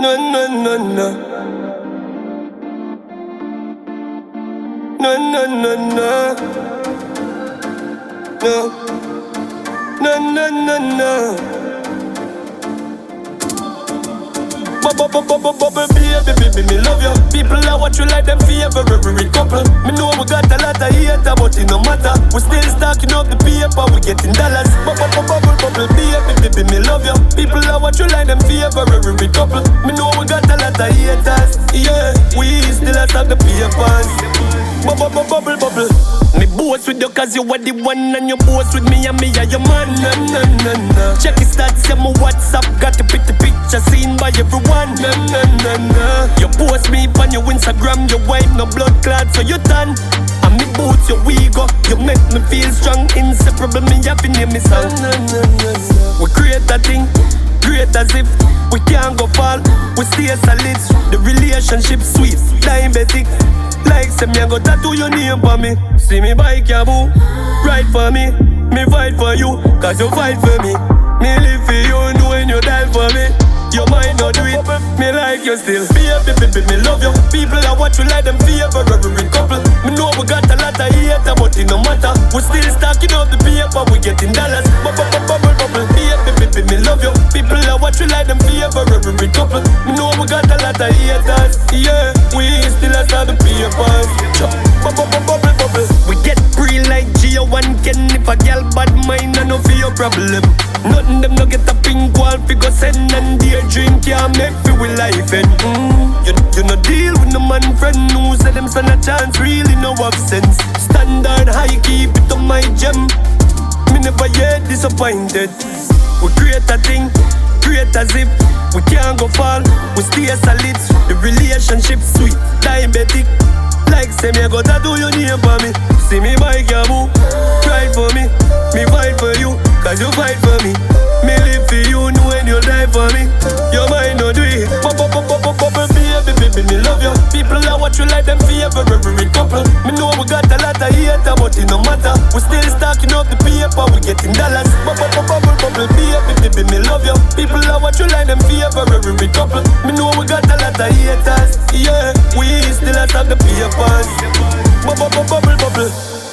No, no, no, no. No, no, no, no. No. No, no, no, no. Bubble, baby, me love you. People are watch you like them favorite couple. Me know we got a lot of hate, but it no matter. We still stacking up the paper, we getting dollars. Bubble, baby, me love you. People are watch you like them favorite couple. Me know we got a lot of haters. Yeah, we still stack the papers. Bubble. Me boast with you cause you are the one, and you boast with me and me are your man. Nah. Check his stats, yeah, my WhatsApp got the picture seen by everyone. Nah. You post me on your Instagram, your wife no blood clot for your tan. And me boots your ego, you make me feel strong, inseparable, me happy name me song. We create a thing, great as if we can't go fall. We stay solid, the relationship sweet, diabetic. Like say me a go tattoo your name for me. See me bike ya boo, ride for me. Me fight for you, cause you fight for me. Me live for you, know when you die for me. You might not do it, me like you still. Baby, me love you. People that watch you like them favorite couple. Me know we got a lot of hate, but it no matter. We still stacking up the paper, we getting dollars. Bubble, baby, me love you. People that watch you like them favorite couple. Me know we got a lot of haters. Yeah, we still start the papers. Bubble. We get free like Gio and Ken. If a girl bad mind, I know for your problem. Nothing them no get a pink wall figure send, and dear drink can't make feel with life and you no deal with no man friend who say them stand a chance, really no have sense. Standard high, keep it on my gem. Me never yet disappointed. We create a thing, create as if we can't go fall. We stay solid, the relationship sweet, diabetic. Like say me I go tattoo your name for me. See me bike ya boo, ride for me. Me fight for you, cause you fight for me. Me live for you, know when you die for me. Your mind no do it. Baby, me love you. People that watch you like them favorite couple. Me know we got a lot of hate, but it no matter. We still stacking up the paper, we getting dollars. Bubble, baby, me love you. People that watch you like them favorite couple. Me know we got a lot of haters. Yeah, we still stack the papers. Bubble.